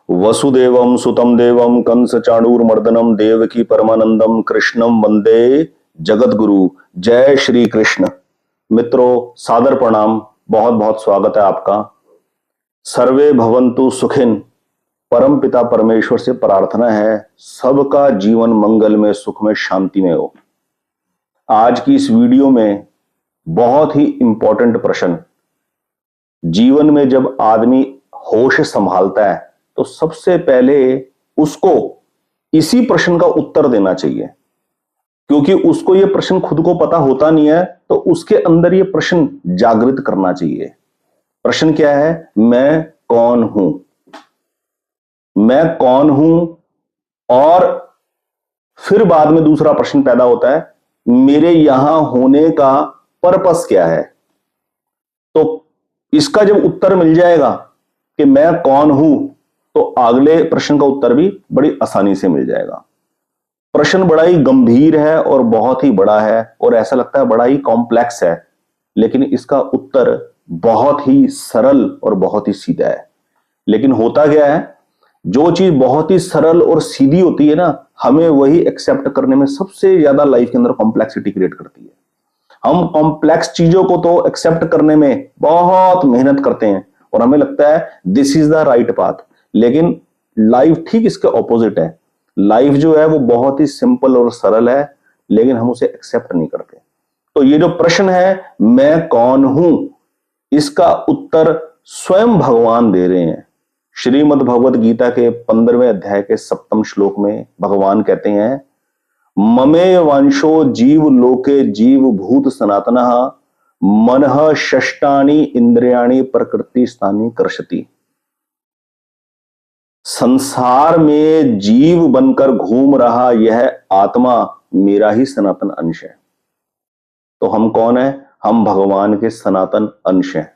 वसुदेवम सुतम देवम कंस चाणूरमर्दनम देवकी परमानंदम कृष्णम वंदे जगत गुरु। जय श्री कृष्ण। मित्रों, सादर प्रणाम। बहुत बहुत स्वागत है आपका। सर्वे भवन्तु सुखिन। परम पिता परमेश्वर से प्रार्थना है सबका जीवन मंगल में, सुख में, शांति में हो। आज की इस वीडियो में बहुत ही इंपॉर्टेंट प्रश्न। जीवन में जब आदमी होश संभालता है तो सबसे पहले उसको इसी प्रश्न का उत्तर देना चाहिए, क्योंकि उसको यह प्रश्न खुद को पता होता नहीं है, तो उसके अंदर यह प्रश्न जागृत करना चाहिए। प्रश्न क्या है? मैं कौन हूं? मैं कौन हूं? और फिर बाद में दूसरा प्रश्न पैदा होता है, मेरे यहां होने का पर्पस क्या है? तो इसका जब उत्तर मिल जाएगा कि मैं कौन हूं, तो अगले प्रश्न का उत्तर भी बड़ी आसानी से मिल जाएगा। प्रश्न बड़ा ही गंभीर है और बहुत ही बड़ा है, और ऐसा लगता है बड़ा ही कॉम्प्लेक्स है, लेकिन इसका उत्तर बहुत ही सरल और बहुत ही सीधा है। लेकिन होता क्या है, जो चीज बहुत ही सरल और सीधी होती है ना, हमें वही एक्सेप्ट करने में सबसे ज्यादा लाइफ के अंदर कॉम्प्लेक्सिटी क्रिएट करती है। हम कॉम्प्लेक्स चीजों को तो एक्सेप्ट करने में बहुत मेहनत करते हैं और हमें लगता है this is the right path, लेकिन लाइफ ठीक इसके ऑपोजिट है। लाइफ जो है वो बहुत ही सिंपल और सरल है, लेकिन हम उसे एक्सेप्ट नहीं करते। तो ये जो प्रश्न है मैं कौन हूं, इसका उत्तर स्वयं भगवान दे रहे हैं। श्रीमद् भगवद गीता के 15वें अध्याय के 7वें श्लोक में भगवान कहते हैं, ममे वांशो जीव लोके जीव भूत सनातनः मनः षष्टानि इंद्रियाणि प्रकृति स्थानी कर्षति। संसार में जीव बनकर घूम रहा यह आत्मा मेरा ही सनातन अंश है। तो हम कौन है? हम भगवान के सनातन अंश हैं।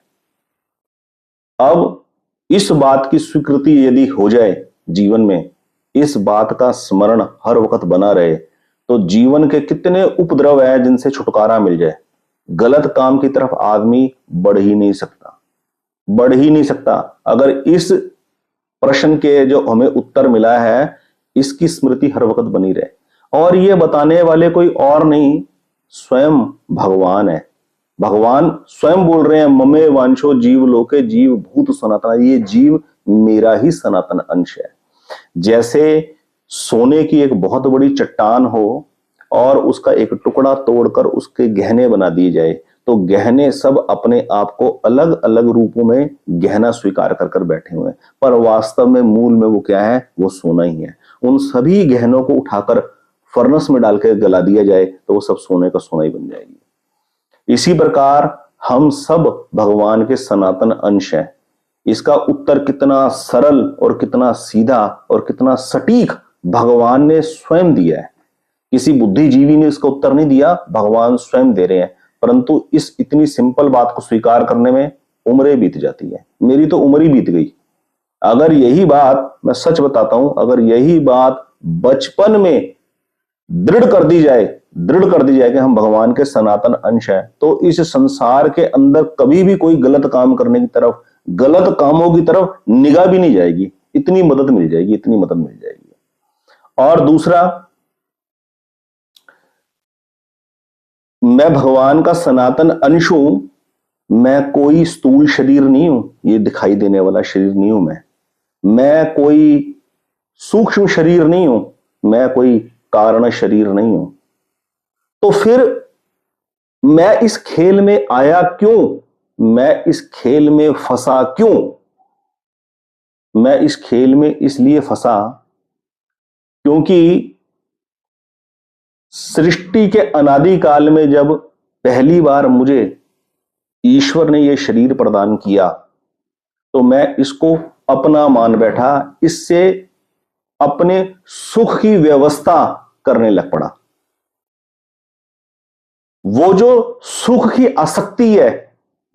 अब इस बात की स्वीकृति यदि हो जाए जीवन में, इस बात का स्मरण हर वक्त बना रहे, तो जीवन के कितने उपद्रव है जिनसे छुटकारा मिल जाए। गलत काम की तरफ आदमी बढ़ ही नहीं सकता, बढ़ ही नहीं सकता। अगर इस प्रश्न के जो हमें उत्तर मिला है, इसकी स्मृति हर वक्त बनी रहे, और ये बताने वाले कोई और नहीं, स्वयं भगवान है। भगवान स्वयं बोल रहे हैं, ममे वांशो जीव लोके जीव भूत सनातन। ये जीव मेरा ही सनातन अंश है। जैसे सोने की एक बहुत बड़ी चट्टान हो और उसका एक टुकड़ा तोड़कर उसके गहने बना दिए जाए, तो गहने सब अपने आप को अलग अलग रूपों में गहना स्वीकार कर कर बैठे हुए हैं, पर वास्तव में मूल में वो क्या है? वो सोना ही है। उन सभी गहनों को उठाकर फर्नेस में डालकर गला दिया जाए तो वो सब सोने का सोना ही बन जाएगी। इसी प्रकार हम सब भगवान के सनातन अंश हैं। इसका उत्तर कितना सरल और कितना सीधा और कितना सटीक भगवान ने स्वयं दिया है। किसी बुद्धिजीवी ने इसका उत्तर नहीं दिया, भगवान स्वयं दे रहे हैं। परंतु इस इतनी सिंपल बात को स्वीकार करने में उम्रें बीत जाती है। मेरी तो उम्र ही बीत गई। अगर यही बात, मैं सच बताता हूं, अगर यही बात बचपन में दृढ़ कर दी जाए कि हम भगवान के सनातन अंश हैं, तो इस संसार के अंदर कभी भी कोई गलत काम करने की तरफ, गलत कामों की तरफ निगाह भी नहीं जाएगी। इतनी मदद मिल जाएगी, इतनी मदद मिल जाएगी। और दूसरा, मैं भगवान का सनातन अंश हूं। मैं कोई स्थूल शरीर नहीं हूं, ये दिखाई देने वाला शरीर नहीं हूं। मैं कोई सूक्ष्म शरीर नहीं हूं, मैं कोई कारण शरीर नहीं हूं। तो फिर मैं इस खेल में आया क्यों? मैं इस खेल में फंसा क्यों? मैं इस खेल में इसलिए फंसा क्योंकि सृष्टि के अनादि काल में जब पहली बार मुझे ईश्वर ने यह शरीर प्रदान किया, तो मैं इसको अपना मान बैठा, इससे अपने सुख की व्यवस्था करने लग पड़ा। वो जो सुख की आसक्ति है,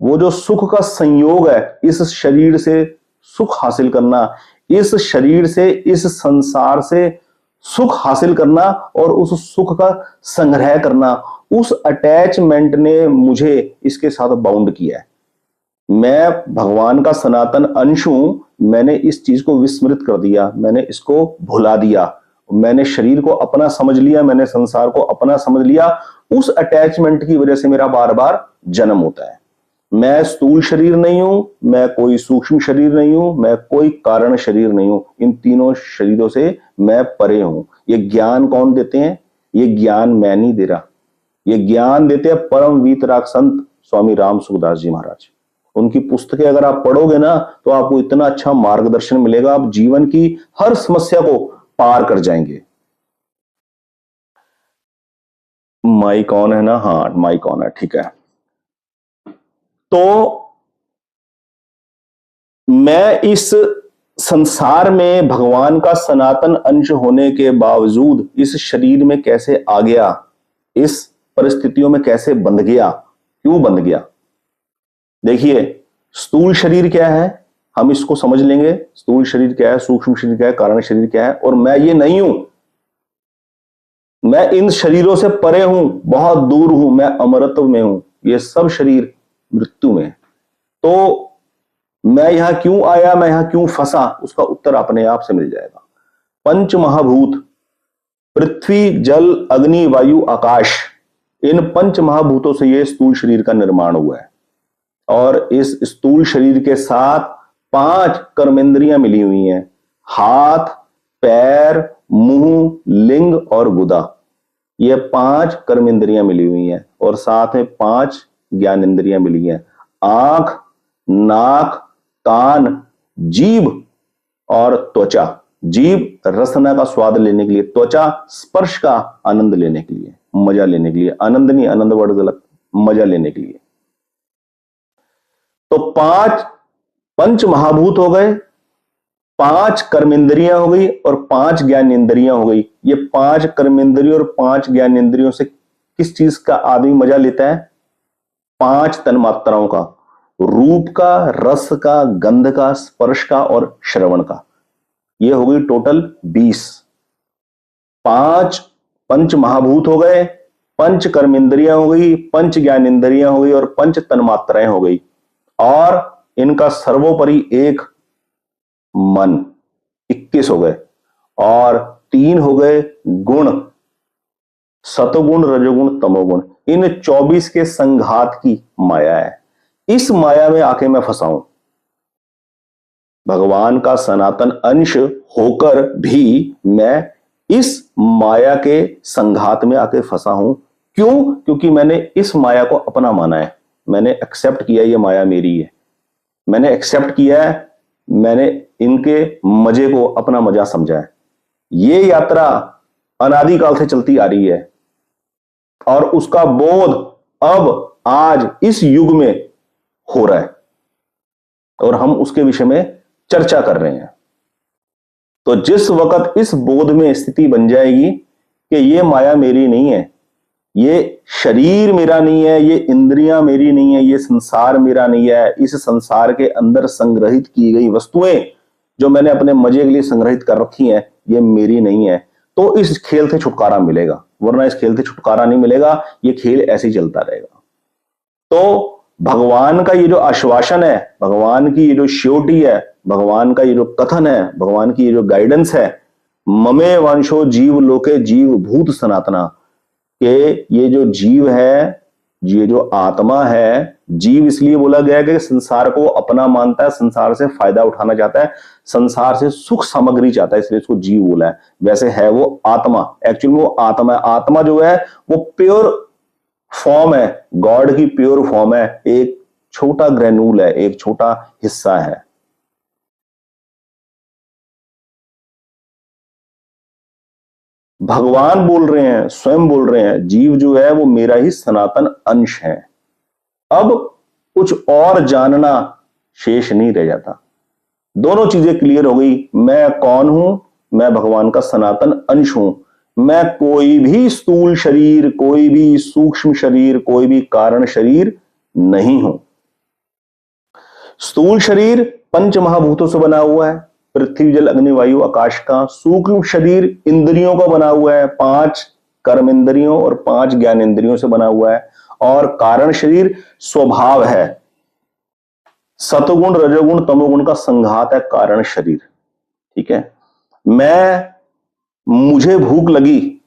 वो जो सुख का संयोग है, इस शरीर से सुख हासिल करना, इस शरीर से, इस संसार से सुख हासिल करना और उस सुख का संग्रह करना, उस अटैचमेंट ने मुझे इसके साथ बाउंड किया है। मैं भगवान का सनातन अंश हूं, मैंने इस चीज को विस्मृत कर दिया, मैंने इसको भुला दिया, मैंने शरीर को अपना समझ लिया, मैंने संसार को अपना समझ लिया। उस अटैचमेंट की वजह से मेरा बार बार जन्म होता है। मैं स्थूल शरीर नहीं हूं, मैं कोई सूक्ष्म शरीर नहीं हूं, मैं कोई कारण शरीर नहीं हूं। इन तीनों शरीरों से मैं परे हूं। ये ज्ञान कौन देते हैं? ये ज्ञान मैं नहीं दे रहा, ये ज्ञान देते हैं परम वीतराग संत स्वामी राम सुखदास जी महाराज। उनकी पुस्तकें अगर आप पढ़ोगे ना तो आपको इतना अच्छा मार्गदर्शन मिलेगा, आप जीवन की हर समस्या को पार कर जाएंगे। माइक ऑन है ना? हाँ, माइक ऑन है, ठीक है। तो मैं इस संसार में भगवान का सनातन अंश होने के बावजूद इस शरीर में कैसे आ गया, इस परिस्थितियों में कैसे बंध गया, क्यों बंध गया? देखिए, स्थूल शरीर क्या है, हम इसको समझ लेंगे। स्थूल शरीर क्या है, सूक्ष्म शरीर क्या है, कारण शरीर क्या है, और मैं ये नहीं हूं। मैं इन शरीरों से परे हूं, बहुत दूर हूं, मैं अमरत्व में हूं। ये सब शरीर मृत्यु में। तो मैं यहां क्यों आया, मैं यहां क्यों फंसा, उसका उत्तर अपने आप से मिल जाएगा। पंच महाभूत पृथ्वी, जल, अग्नि, वायु, आकाश, इन पंच महाभूतों से यह स्थूल शरीर का निर्माण हुआ है। और इस स्थूल शरीर के साथ 5 कर्मेंद्रियां मिली हुई हैं। हाथ, पैर, मुंह, लिंग और गुदा, ये 5 कर्मेंद्रियां मिली हुई हैं। और साथ में 5 ज्ञानेंद्रियां मिली हैं। आंख, नाक, कान, जीभ और त्वचा। जीभ रसना का स्वाद लेने के लिए, त्वचा स्पर्श का आनंद लेने के लिए, मजा लेने के लिए। आनंद नहीं, आनंद वर्ड गलत, मजा लेने के लिए। तो 5 पंच महाभूत हो गए, 5 कर्मेंद्रियां हो गई और 5 ज्ञानेंद्रियां हो गई। ये 5 कर्मेंद्रियों और 5 ज्ञानेंद्रियों से किस चीज का आदमी मजा लेता है? 5 तन्मात्राओं का, रूप का, रस का, गंध का, स्पर्श का और श्रवण का। ये हो गई टोटल 20। 5 पंच महाभूत हो गए, 5 कर्मेंद्रियां हो गई, 5 ज्ञानेंद्रियां हो गई और 5 तन्मात्राएं हो गई। और इनका सर्वोपरि एक मन, 21 हो गए। और 3 हो गए गुण, सतोगुण, रजोगुण, तमोगुण। इन 24 के संघात की माया है। इस माया में आके मैं फंसा हूं। भगवान का सनातन अंश होकर भी मैं इस माया के संघात में आके फंसा हूं। क्यों? क्योंकि मैंने इस माया को अपना माना है। मैंने एक्सेप्ट किया ये माया मेरी है, मैंने एक्सेप्ट किया है, मैंने इनके मजे को अपना मजा समझा है। ये यात्रा अनादिकाल से चलती आ रही है और उसका बोध अब आज इस युग में हो रहा है और हम उसके विषय में चर्चा कर रहे हैं। तो जिस वक्त इस बोध में स्थिति बन जाएगी कि ये माया मेरी नहीं है, ये शरीर मेरा नहीं है, ये इंद्रियां मेरी नहीं है, ये संसार मेरा नहीं है, इस संसार के अंदर संग्रहित की गई वस्तुएं जो मैंने अपने मजे के लिए संग्रहित कर रखी हैं, ये मेरी नहीं है, तो इस खेल से छुटकारा मिलेगा। वरना इस खेल से छुटकारा नहीं मिलेगा, ये खेल ऐसे ही चलता रहेगा। तो भगवान का ये जो आश्वासन है, भगवान की ये जो श्योरिटी है, भगवान का ये जो कथन है, भगवान की ये जो गाइडेंस है, ममे वंशो जीव लोके जीव भूत सनातना, कि ये जो जीव है, ये जो आत्मा है, जीव इसलिए बोला गया कि संसार को अपना मानता है, संसार से फायदा उठाना चाहता है, संसार से सुख सामग्री चाहता है, इसलिए इसको जीव बोला है। वैसे है वो आत्मा, एक्चुअली वो आत्मा है। आत्मा जो है वो प्योर फॉर्म है, गॉड की प्योर फॉर्म है, एक छोटा ग्रेन्यूल है, एक छोटा हिस्सा है। भगवान बोल रहे हैं, स्वयं बोल रहे हैं, जीव जो है वो मेरा ही सनातन अंश है। अब कुछ और जानना शेष नहीं रह जाता। दोनों चीजें क्लियर हो गई। मैं कौन हूं? मैं भगवान का सनातन अंश हूं। मैं कोई भी स्थूल शरीर, कोई भी सूक्ष्म शरीर, कोई भी कारण शरीर नहीं हूं। स्थूल शरीर पंच महाभूतों से बना हुआ है, पृथ्वी, जल, अग्नि, वायु, आकाश का। सूक्ष्म शरीर इंद्रियों का बना हुआ है, 5 कर्म इंद्रियों और 5 ज्ञान इंद्रियों से बना हुआ है। और कारण शरीर स्वभाव है, सतगुण रजोगुण तमोगुण का संघात है कारण शरीर। ठीक है, मुझे भूख लगी,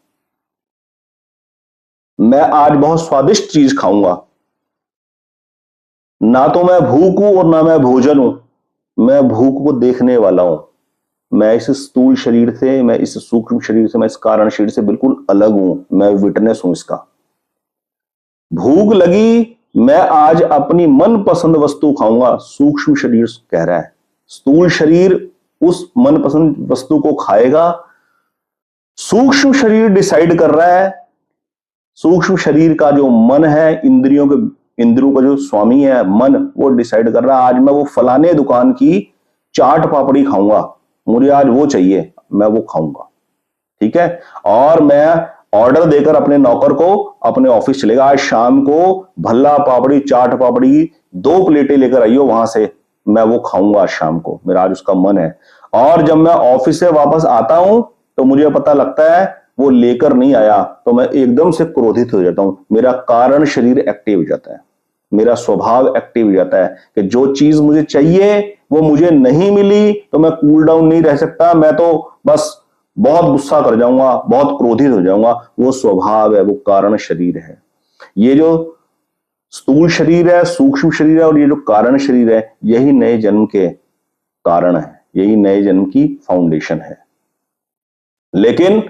मैं आज बहुत स्वादिष्ट चीज खाऊंगा, ना तो मैं भूख हूं और ना मैं भोजन हूं, मैं भूख को देखने वाला हूं। मैं इस स्थूल शरीर से, मैं इस सूक्ष्म शरीर से, मैं इस कारण शरीर से बिल्कुल अलग हूं, मैं विटनेस हूं इसका। भूख लगी, मैं आज अपनी मनपसंद वस्तु खाऊंगा, सूक्ष्म शरीर कह रहा है। स्थूल शरीर उस मनपसंद वस्तु को खाएगा, सूक्ष्म शरीर डिसाइड कर रहा है। सूक्ष्म शरीर का जो मन है, इंद्रियों का जो स्वामी है मन, वो डिसाइड कर रहा है आज मैं वो फलाने दुकान की चाट पापड़ी खाऊंगा, मुझे आज वो चाहिए, मैं वो खाऊंगा। ठीक है, और मैं ऑर्डर देकर अपने नौकर को अपने ऑफिस चलेगा, आज शाम को भल्ला पापड़ी चाट पापड़ी 2 प्लेटें लेकर आइयो वहां से, मैं वो खाऊंगा शाम को, मेरा आज उसका मन है। और जब मैं ऑफिस से वापस आता हूं तो मुझे पता लगता है वो लेकर नहीं आया, तो मैं एकदम से क्रोधित हो जाता हूं, मेरा कारण शरीर एक्टिव हो जाता है, मेरा स्वभाव एक्टिव हो जाता है कि जो चीज मुझे चाहिए वो मुझे नहीं मिली तो मैं कूल डाउन नहीं रह सकता, मैं तो बस बहुत गुस्सा कर जाऊंगा, बहुत क्रोधित हो जाऊंगा। वो स्वभाव है, वो कारण शरीर है। ये जो स्थूल शरीर है, सूक्ष्म शरीर है और ये जो कारण शरीर है, यही नए जन्म के कारण है, यही नए जन्म की फाउंडेशन है। लेकिन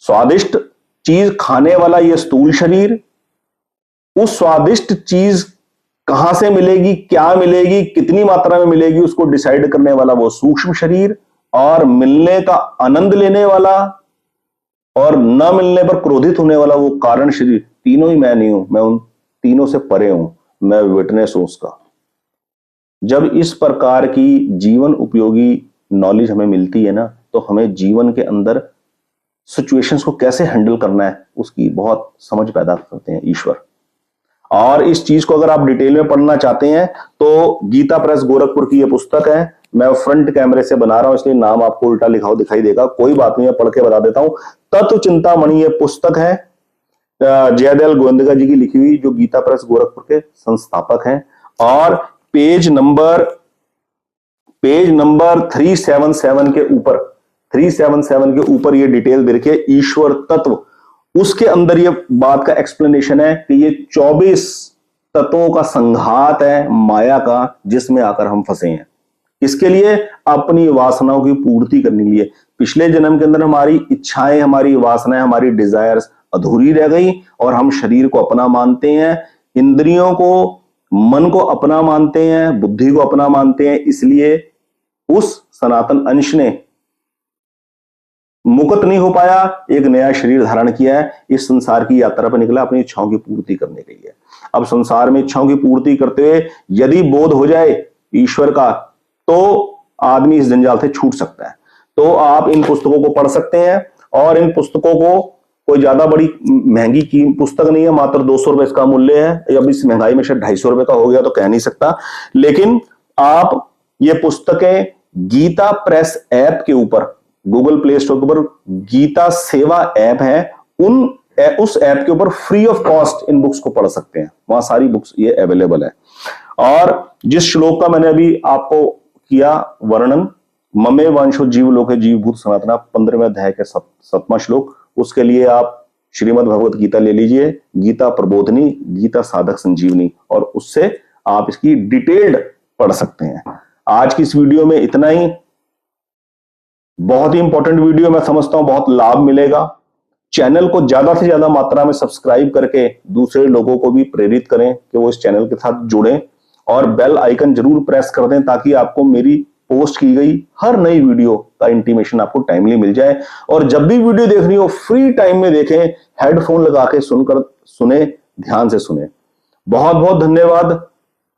स्वादिष्ट चीज खाने वाला ये स्थूल शरीर, उस स्वादिष्ट चीज कहां से मिलेगी, क्या मिलेगी, कितनी मात्रा में मिलेगी, उसको डिसाइड करने वाला वो सूक्ष्म शरीर, और मिलने का आनंद लेने वाला और न मिलने पर क्रोधित होने वाला वो कारण शरीर। तीनों ही मैं नहीं हूं, मैं उन तीनों से परे हूं, मैं विटनेस हूं उसका। जब इस प्रकार की जीवन उपयोगी नॉलेज हमें मिलती है ना, तो हमें जीवन के अंदर सिचुएशंस को कैसे हैंडल करना है उसकी बहुत समझ पैदा करते हैं ईश्वर। और इस चीज को अगर आप डिटेल में पढ़ना चाहते हैं तो गीता प्रेस गोरखपुर की ये पुस्तक है, मैं फ्रंट कैमरे से बना रहा हूं इसलिए नाम आपको उल्टा लिखा हुआ दिखाई देगा, कोई बात नहीं, मैं पढ़ के बता देता हूं। तत्व चिंतामणि ये पुस्तक है, जयदयाल गोविंदका जी की लिखी हुई, जो गीता प्रेस गोरखपुर के संस्थापक हैं। और पेज नंबर 377 के ऊपर 377 के ऊपर ये डिटेल दे रखी है, ईश्वर तत्व। उसके अंदर ये बात का एक्सप्लेनेशन है कि ये 24 तत्वों का संघात है माया का, जिसमें आकर हम फंसे हैं। इसके लिए अपनी वासनाओं की पूर्ति करने के लिए, पिछले जन्म के अंदर हमारी इच्छाएं, हमारी वासनाएं, हमारी डिजायर्स अधूरी रह गई और हम शरीर को अपना मानते हैं, इंद्रियों को, मन को अपना मानते हैं, बुद्धि को अपना मानते हैं। इसलिए उस सनातन अंश ने मुक्त नहीं हो पाया, एक नया शरीर धारण किया है, इस संसार की यात्रा पर निकला अपनी इच्छाओं की पूर्ति करने के लिए। अब संसार में इच्छाओं की पूर्ति करते हुए यदि बोध हो जाए ईश्वर का, तो आदमी इस जंजाल से छूट सकता है। तो आप इन पुस्तकों को पढ़ सकते हैं, और इन पुस्तकों को कोई ज्यादा बड़ी महंगी की पुस्तक नहीं है, मात्र 200 रुपए इसका मूल्य है। अब इस महंगाई में शायद 250 रुपए का हो गया तो कह नहीं सकता, लेकिन आप ये पुस्तकें गीता प्रेस ऐप के ऊपर, गूगल प्ले स्टोर के ऊपर गीता सेवा ऐप है, उस ऐप के ऊपर free of cost in books को पढ़ सकते हैं, वहां सारी बुक्स ये अवेलेबल है। और जिस श्लोक का मैंने अभी आपको किया वर्णन, ममे वांशो जीव लोके जीवभूत सनातना, 15वें अध्याय के 7वां श्लोक, उसके लिए आप श्रीमद् भगवत गीता ले लीजिए, गीता प्रबोधनी, गीता साधक संजीवनी, और उससे आप इसकी डिटेल्ड पढ़ सकते हैं। आज की इस वीडियो में इतना ही, बहुत ही इंपॉर्टेंट वीडियो, मैं समझता हूं बहुत लाभ मिलेगा। चैनल को ज्यादा से ज्यादा मात्रा में सब्सक्राइब करके दूसरे लोगों को भी प्रेरित करें कि वो इस चैनल के साथ जुड़ें, और बेल आइकन जरूर प्रेस कर दें ताकि आपको मेरी पोस्ट की गई हर नई वीडियो का इंटीमेशन आपको टाइमली मिल जाए। और जब भी वीडियो देखनी हो फ्री टाइम में देखें, हेडफोन लगा के सुने, ध्यान से सुने। बहुत बहुत धन्यवाद,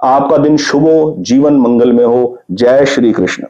आपका दिन शुभ हो, जीवन मंगल में हो। जय श्री कृष्ण।